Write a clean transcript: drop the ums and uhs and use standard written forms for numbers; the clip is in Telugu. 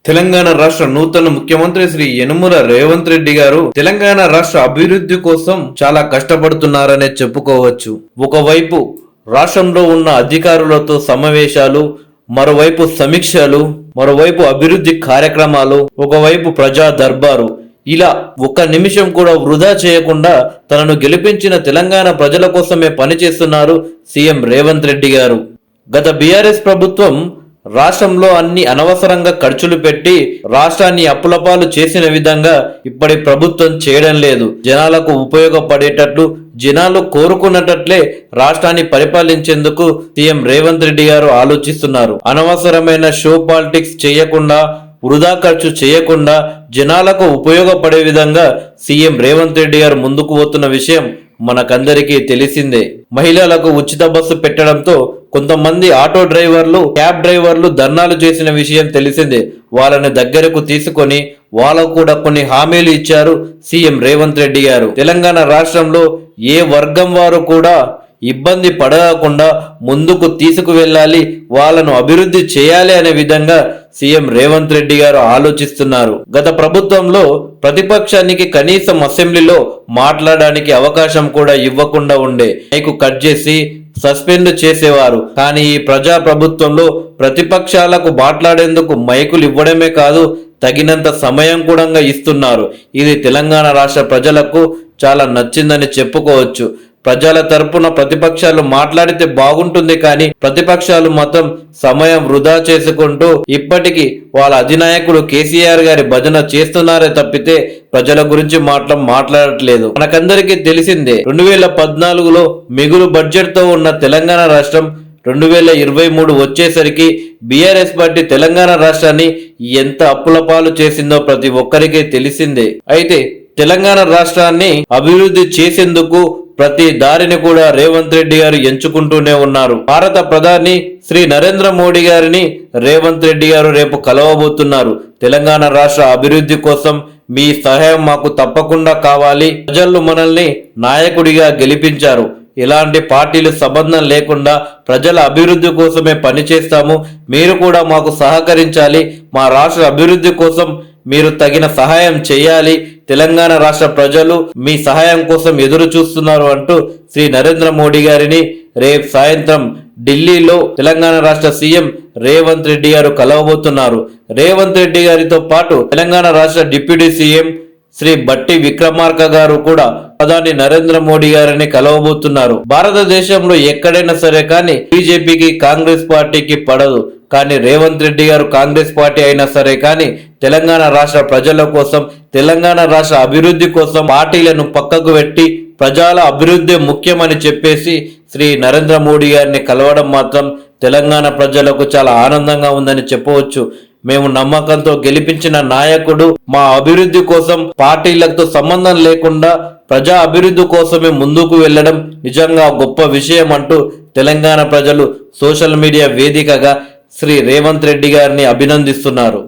తెలంగాణ రాష్ట్ర నూతన ముఖ్యమంత్రి శ్రీ యనుమల రేవంత్ రెడ్డి గారు తెలంగాణ రాష్ట్ర అభివృద్ధి కోసం చాలా కష్టపడుతున్నారనే చెప్పుకోవచ్చు. ఒకవైపు రాష్ట్రంలో ఉన్న అధికారులతో సమావేశాలు, మరోవైపు సమీక్షలు, మరోవైపు అభివృద్ధి కార్యక్రమాలు, ఒకవైపు ప్రజా దర్బారు, ఇలా ఒక్క నిమిషం కూడా వృధా చేయకుండా తనను గెలిపించిన తెలంగాణ ప్రజల కోసమే పనిచేస్తున్నారు సీఎం రేవంత్ రెడ్డి గారు. గత బీఆర్ఎస్ ప్రభుత్వం రాష్ట్రంలో అన్ని అనవసరంగా ఖర్చులు పెట్టి రాష్ట్రాన్ని అప్పులపాలు చేసిన విధంగా ఇప్పటి ప్రభుత్వం చేయడం లేదు. జనాలకు ఉపయోగపడేటట్లు, జనాలు కోరుకున్నట్లే రాష్ట్రాన్ని పరిపాలించేందుకు సీఎం రేవంత్ రెడ్డి గారు ఆలోచిస్తున్నారు. అనవసరమైన షో పాలిటిక్స్ చేయకుండా, వృధా ఖర్చు చేయకుండా జనాలకు ఉపయోగపడే విధంగా సీఎం రేవంత్ రెడ్డి గారు ముందుకు పోతున్న విషయం మనకందరికీ తెలిసిందే. మహిళలకు ఉచిత బస్సు పెట్టడంతో కొంతమంది ఆటో డ్రైవర్లు, క్యాబ్ డ్రైవర్లు ధర్నాలు చేసిన విషయం తెలిసిందే. వాళ్ళని దగ్గరకు తీసుకొని వాళ్ళకు కూడా కొన్ని హామీలు ఇచ్చారు సీఎం రేవంత్ రెడ్డి గారు. తెలంగాణ రాష్ట్రంలో ఏ వర్గం వారు కూడా ఇబ్బంది పడకుండా ముందుకు తీసుకువెళ్ళాలి, వాళ్ళను అభివృద్ధి చేయాలి అనే విధంగా సీఎం రేవంత్ రెడ్డి గారు ఆలోచిస్తున్నారు. గత ప్రభుత్వంలో ప్రతిపక్షానికి కనీసం అసెంబ్లీలో మాట్లాడడానికి అవకాశం కూడా ఇవ్వకుండా ఉండే, మైకు కట్ చేసి సస్పెండ్ చేసేవారు. కానీ ఈ ప్రజా ప్రభుత్వంలో ప్రతిపక్షాలకు మాట్లాడేందుకు మైకులు ఇవ్వడమే కాదు, తగినంత సమయం కూడా ఇస్తున్నారు. ఇది తెలంగాణ రాష్ట్ర ప్రజలకు చాలా నచ్చిందని చెప్పుకోవచ్చు. ప్రజల తరపున ప్రతిపక్షాలు మాట్లాడితే బాగుంటుంది, కానీ ప్రతిపక్షాలు మొత్తం సమయం వృధా చేసుకుంటూ ఇప్పటికీ వాళ్ళ అధినాయకుడు కేసీఆర్ గారి భజన చేస్తున్నారే తప్పితే ప్రజల గురించి మాట్లాడట్లేదు. మనకందరికీ తెలిసిందే, 2014లో మిగులు బడ్జెట్ తో ఉన్న తెలంగాణ రాష్ట్రం 2023 వచ్చేసరికి బీఆర్ఎస్ పార్టీ తెలంగాణ రాష్ట్రాన్ని ఎంత అప్పుల పాలు చేసిందో ప్రతి ఒక్కరికి తెలిసిందే. అయితే తెలంగాణ రాష్ట్రాన్ని అభివృద్ధి చేసేందుకు ప్రతి దారిని కూడా రేవంత్ రెడ్డి గారు ఎంచుకుంటూనే ఉన్నారు. భారత ప్రధాని శ్రీ నరేంద్ర మోడీ గారిని రేవంత్ రెడ్డి గారు రేపు కలవబోతున్నారు. తెలంగాణ రాష్ట్ర అభివృద్ధి కోసం మీ సహాయం మాకు తప్పకుండా కావాలి. ప్రజలు మనల్ని నాయకుడిగా గెలిపించారు. ఇలాంటి పార్టీలు సంబంధం లేకుండా ప్రజల అభివృద్ధి కోసమే పనిచేస్తాము. మీరు కూడా మాకు సహకరించాలి. మా రాష్ట్ర అభివృద్ధి కోసం మీరు తగిన సహాయం చేయాలి. తెలంగాణ రాష్ట్ర ప్రజలు మీ సహాయం కోసం ఎదురు చూస్తున్నారు అంటూ శ్రీ నరేంద్ర మోడీ గారిని రేపు సాయంత్రం ఢిల్లీలో తెలంగాణ రాష్ట్ర సీఎం రేవంత్ రెడ్డి గారు కలవబోతున్నారు. రేవంత్ రెడ్డి గారితో పాటు తెలంగాణ రాష్ట్ర డిప్యూటీ సీఎం శ్రీ బట్టి విక్రమార్క గారు కూడా ప్రధాని నరేంద్ర మోడీ గారిని కలవబోతున్నారు. భారతదేశంలో ఎక్కడైనా సరే కానీ బీజేపీకి, కాంగ్రెస్ పార్టీకి పడదు. కానీ రేవంత్ రెడ్డి గారు కాంగ్రెస్ పార్టీ అయినా సరే కానీ తెలంగాణ రాష్ట్ర ప్రజల కోసం, తెలంగాణ రాష్ట్ర అభివృద్ధి కోసం పార్టీలను పక్కకు పెట్టి ప్రజల అభివృద్ధి ముఖ్యమని చెప్పేసి శ్రీ నరేంద్ర మోడీ గారిని కలవడం మాత్రం తెలంగాణ ప్రజలకు చాలా ఆనందంగా ఉందని చెప్పవచ్చు. మేము నమ్మకంతో గెలిపించిన నాయకుడు మా అభివృద్ధి కోసం పార్టీలతో సంబంధం లేకుండా ప్రజా అభివృద్ధి కోసమే ముందుకు వెళ్ళడం నిజంగా గొప్ప విషయం అంటూ తెలంగాణ ప్రజలు సోషల్ మీడియా వేదికగా శ్రీ రేవంత్ రెడ్డి గారిని అభినందిస్తున్నారు.